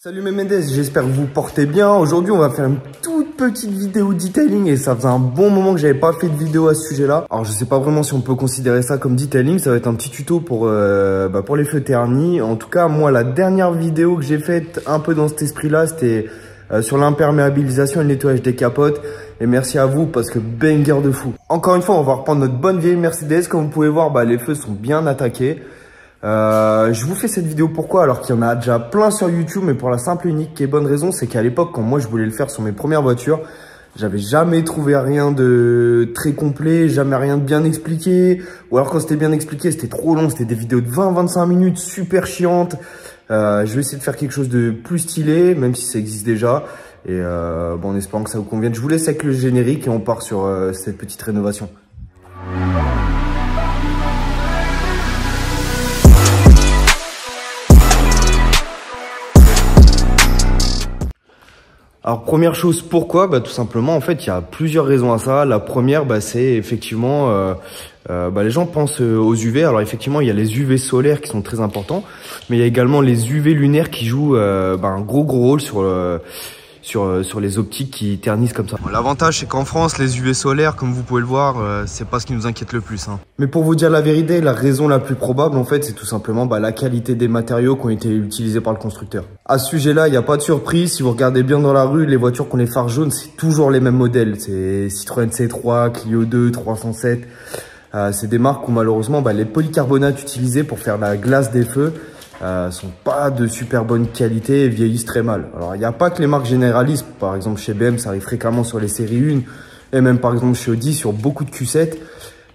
Salut mes Mendes, j'espère que vous portez bien. Aujourd'hui on va faire une toute petite vidéo detailing et ça faisait un bon moment que j'avais pas fait de vidéo à ce sujet-là. Alors je sais pas vraiment si on peut considérer ça comme detailing, ça va être un petit tuto pour les feux ternis. En tout cas moi la dernière vidéo que j'ai faite un peu dans cet esprit-là c'était sur l'imperméabilisation et le nettoyage des capotes. Et merci à vous parce que banger de fou. Encore une fois on va reprendre notre bonne vieille Mercedes. Comme vous pouvez voir les feux sont bien attaqués. Je vous fais cette vidéo pourquoi alors qu'il y en a déjà plein sur YouTube, mais pour la simple et unique et bonne raison, c'est qu'à l'époque quand moi je voulais le faire sur mes premières voitures, j'avais jamais trouvé rien de très complet, jamais rien de bien expliqué, ou alors quand c'était bien expliqué c'était trop long, c'était des vidéos de 20-25 minutes super chiantes. Je vais essayer de faire quelque chose de plus stylé, même si ça existe déjà, et en espérant que ça vous convienne. Je vous laisse avec le générique et on part sur cette petite rénovation. Alors première chose, pourquoi? Tout simplement, en fait, il y a plusieurs raisons à ça. La première, c'est effectivement, les gens pensent aux UV. Alors effectivement, il y a les UV solaires qui sont très importants, mais il y a également les UV lunaires qui jouent un gros rôle sur les optiques qui ternissent comme ça. L'avantage, c'est qu'en France, les UV solaires, comme vous pouvez le voir, c'est pas ce qui nous inquiète le plus. Mais pour vous dire la vérité, la raison la plus probable, en fait, c'est tout simplement la qualité des matériaux qui ont été utilisés par le constructeur. À ce sujet-là, il n'y a pas de surprise. Si vous regardez bien dans la rue, les voitures qui ont les phares jaunes, c'est toujours les mêmes modèles. C'est Citroën C3, Clio 2, 307. C'est des marques où malheureusement, les polycarbonates utilisés pour faire la glace des feux sont pas de super bonne qualité et vieillissent très mal. Alors il n'y a pas que les marques généralistes, par exemple chez BM ça arrive fréquemment sur les séries 1 et même par exemple chez Audi sur beaucoup de Q7,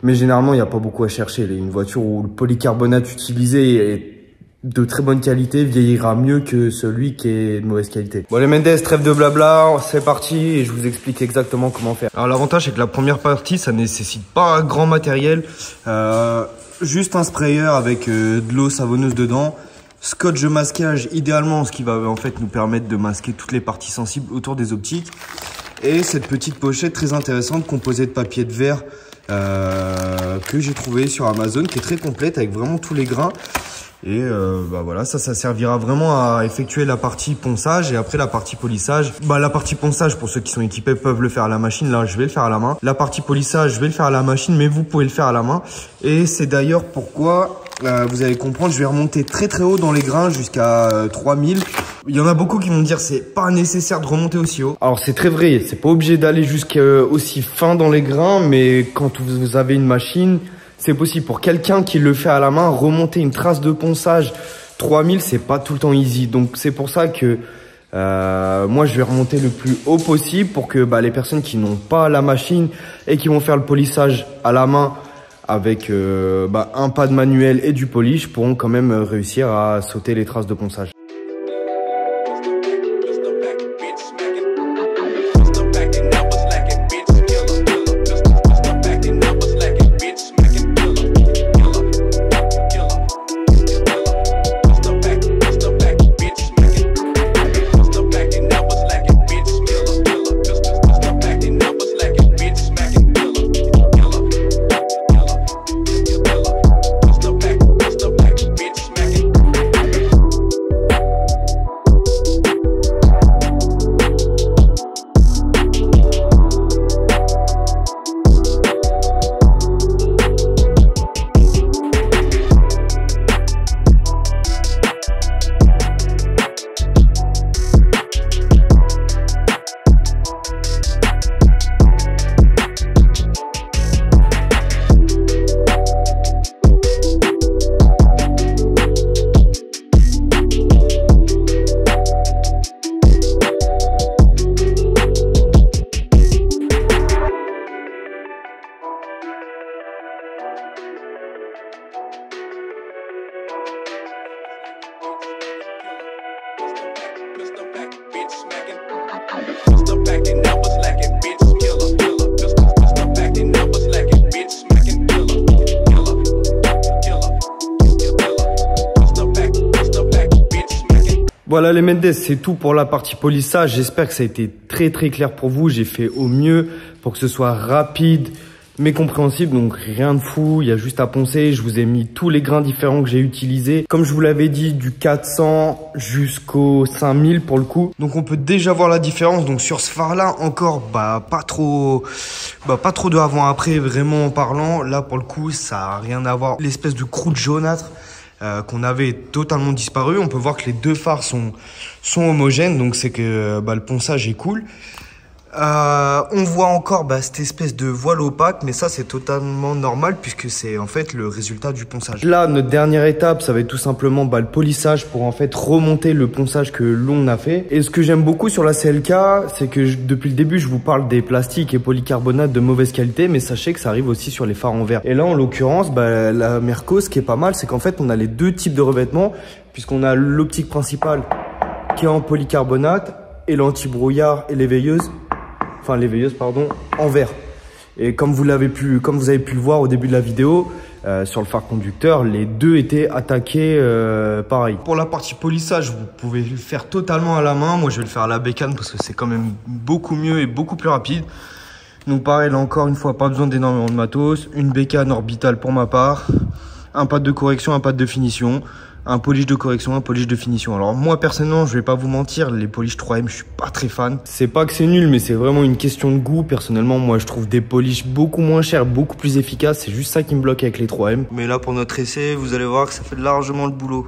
mais généralement il n'y a pas beaucoup à chercher. Une voiture où le polycarbonate utilisé est de très bonne qualité vieillira mieux que celui qui est de mauvaise qualité. Bon les Mendes, trêve de blabla, c'est parti et je vous explique exactement comment faire. Alors l'avantage c'est que la première partie ça nécessite pas grand matériel, juste un sprayer avec de l'eau savonneuse dedans. Scotch de masquage, idéalement, ce qui va en fait nous permettre de masquer toutes les parties sensibles autour des optiques. Et cette petite pochette très intéressante composée de papier de verre que j'ai trouvé sur Amazon, qui est très complète avec vraiment tous les grains. Et voilà, ça servira vraiment à effectuer la partie ponçage et après la partie polissage. La partie ponçage, pour ceux qui sont équipés, peuvent le faire à la machine. Là, je vais le faire à la main. La partie polissage, je vais le faire à la machine, mais vous pouvez le faire à la main. Et c'est d'ailleurs pourquoi, vous allez comprendre, je vais remonter très haut dans les grains jusqu'à 3000. Il y en a beaucoup qui vont me dire c'est pas nécessaire de remonter aussi haut. Alors c'est très vrai, c'est pas obligé d'aller jusqu'aussi fin dans les grains, mais quand vous avez une machine, c'est possible. Pour quelqu'un qui le fait à la main, remonter une trace de ponçage 3000, c'est pas tout le temps easy. Donc c'est pour ça que moi je vais remonter le plus haut possible pour que les personnes qui n'ont pas la machine et qui vont faire le polissage à la main avec un pad manuel et du polish pourront quand même réussir à sauter les traces de ponçage. Voilà les Mendes, c'est tout pour la partie polissage. J'espère que ça a été très clair pour vous. J'ai fait au mieux pour que ce soit rapide, mais compréhensible, donc rien de fou, il y a juste à poncer. Je vous ai mis tous les grains différents que j'ai utilisés. Comme je vous l'avais dit, du 400 jusqu'au 5000 pour le coup. Donc on peut déjà voir la différence. Donc sur ce phare-là, encore pas trop de avant-après vraiment en parlant. Là pour le coup, ça a rien à voir. L'espèce de croûte jaunâtre qu'on avait totalement disparu. On peut voir que les deux phares sont homogènes, donc c'est que le ponçage est cool. On voit encore cette espèce de voile opaque, mais ça c'est totalement normal puisque c'est en fait le résultat du ponçage. Là, notre dernière étape, ça va être tout simplement le polissage pour en fait remonter le ponçage que l'on a fait. Et ce que j'aime beaucoup sur la CLK, c'est que depuis le début, je vous parle des plastiques et polycarbonates de mauvaise qualité, mais sachez que ça arrive aussi sur les phares en verre. Et là, en l'occurrence, la Merco, ce qui est pas mal, c'est qu'en fait, on a les deux types de revêtements, puisqu'on a l'optique principale qui est en polycarbonate et l'anti-brouillard et les veilleuses en verre. Et comme vous avez pu le voir au début de la vidéo, sur le phare conducteur, les deux étaient attaqués pareil. Pour la partie polissage, vous pouvez le faire totalement à la main. Moi, je vais le faire à la bécane parce que c'est quand même beaucoup mieux et beaucoup plus rapide. Donc pareil, là encore une fois, pas besoin d'énormément de matos. Une bécane orbitale pour ma part, un pad de correction, un pad de finition, un polish de correction, un polish de finition. Alors moi personnellement, je vais pas vous mentir, les polish 3M, je suis pas très fan. C'est pas que c'est nul, mais c'est vraiment une question de goût. Personnellement, moi je trouve des polish beaucoup moins chers, beaucoup plus efficaces. C'est juste ça qui me bloque avec les 3M. Mais là pour notre essai, vous allez voir que ça fait largement le boulot.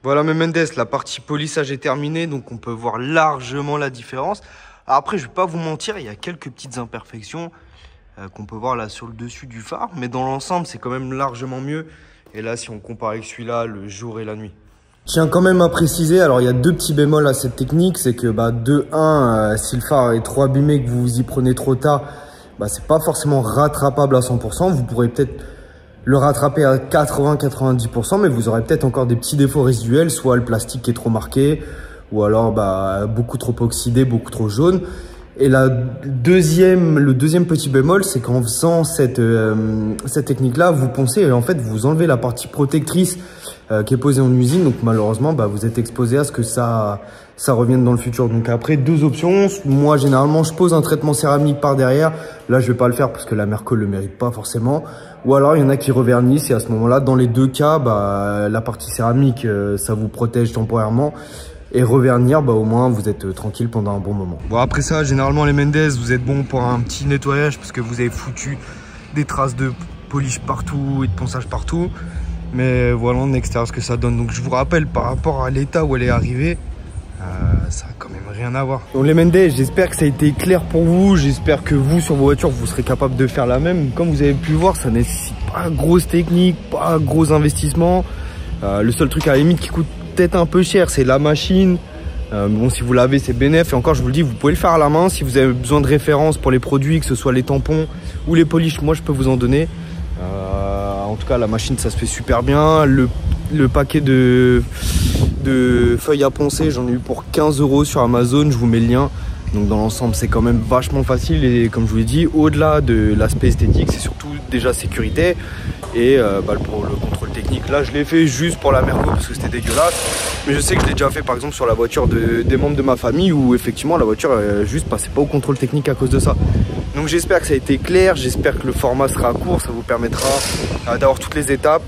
Voilà mes Mendes, la partie polissage est terminée, donc on peut voir largement la différence. Alors après, je vais pas vous mentir, il y a quelques petites imperfections qu'on peut voir là sur le dessus du phare, mais dans l'ensemble, c'est quand même largement mieux. Et là, si on compare avec celui-là, le jour et la nuit. Je tiens quand même à préciser, alors il y a deux petits bémols à cette technique, c'est que de 1, si le phare est trop abîmé, que vous vous y prenez trop tard, c'est pas forcément rattrapable à 100%. Vous pourrez peut-être le rattraper à 80-90%, mais vous aurez peut-être encore des petits défauts résiduels, soit le plastique qui est trop marqué, ou alors beaucoup trop oxydé, beaucoup trop jaune. Et le deuxième petit bémol, c'est qu'en faisant cette technique-là, vous poncez et en fait vous enlevez la partie protectrice qui est posée en usine. Donc malheureusement, vous êtes exposé à ce que ça revienne dans le futur. Donc après, deux options. Moi, généralement, je pose un traitement céramique par derrière. Là, je vais pas le faire parce que la Merco le mérite pas forcément. Ou alors, il y en a qui revernissent et à ce moment-là, dans les deux cas, la partie céramique, ça vous protège temporairement. Et revernir, au moins, vous êtes tranquille pendant un bon moment. Bon, après ça, généralement, les Mendes, vous êtes bon pour un petit nettoyage parce que vous avez foutu des traces de polish partout et de ponçage partout. Mais voilà en extérieur ce que ça donne. Donc je vous rappelle, par rapport à l'état où elle est arrivée, ça a quand même rien à voir. Donc les Mendes, j'espère que ça a été clair pour vous. J'espère que vous, sur vos voitures, vous serez capable de faire la même. Comme vous avez pu voir, ça nécessite pas grosse technique, pas gros investissement. Le seul truc à la limite qui coûte peut-être un peu cher, c'est la machine. Bon, si vous l'avez, c'est bénéf. Et encore, je vous le dis, vous pouvez le faire à la main. Si vous avez besoin de références pour les produits, que ce soit les tampons ou les polish, moi je peux vous en donner. En tout cas, la machine, ça se fait super bien. Le paquet de feuilles à poncer, j'en ai eu pour 15 € sur Amazon. Je vous mets le lien. Donc dans l'ensemble, c'est quand même vachement facile. Et comme je vous l'ai dit, au-delà de l'aspect esthétique, c'est surtout déjà sécurité. Et pour le contrôle technique, là, je l'ai fait juste pour la Merco parce que c'était dégueulasse. Mais je sais que je l'ai déjà fait par exemple sur la voiture des membres de ma famille où effectivement la voiture juste passait pas au contrôle technique à cause de ça. Donc j'espère que ça a été clair, j'espère que le format sera court, ça vous permettra d'avoir toutes les étapes,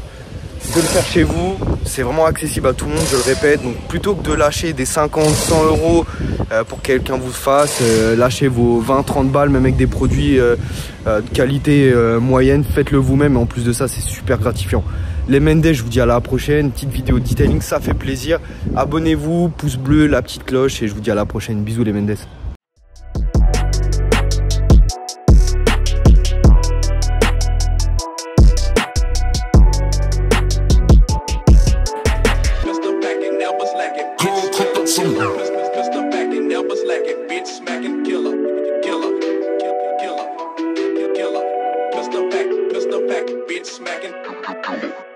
de le faire chez vous. C'est vraiment accessible à tout le monde, je le répète. Donc plutôt que de lâcher des 50, 100 € pour que quelqu'un vous fasse, lâchez vos 20, 30 balles même avec des produits de qualité moyenne, faites-le vous-même et en plus de ça c'est super gratifiant. Les Mendes, je vous dis à la prochaine, petite vidéo detailing, ça fait plaisir. Abonnez-vous, pouce bleu, la petite cloche et je vous dis à la prochaine. Bisous les Mendes. beat smacking.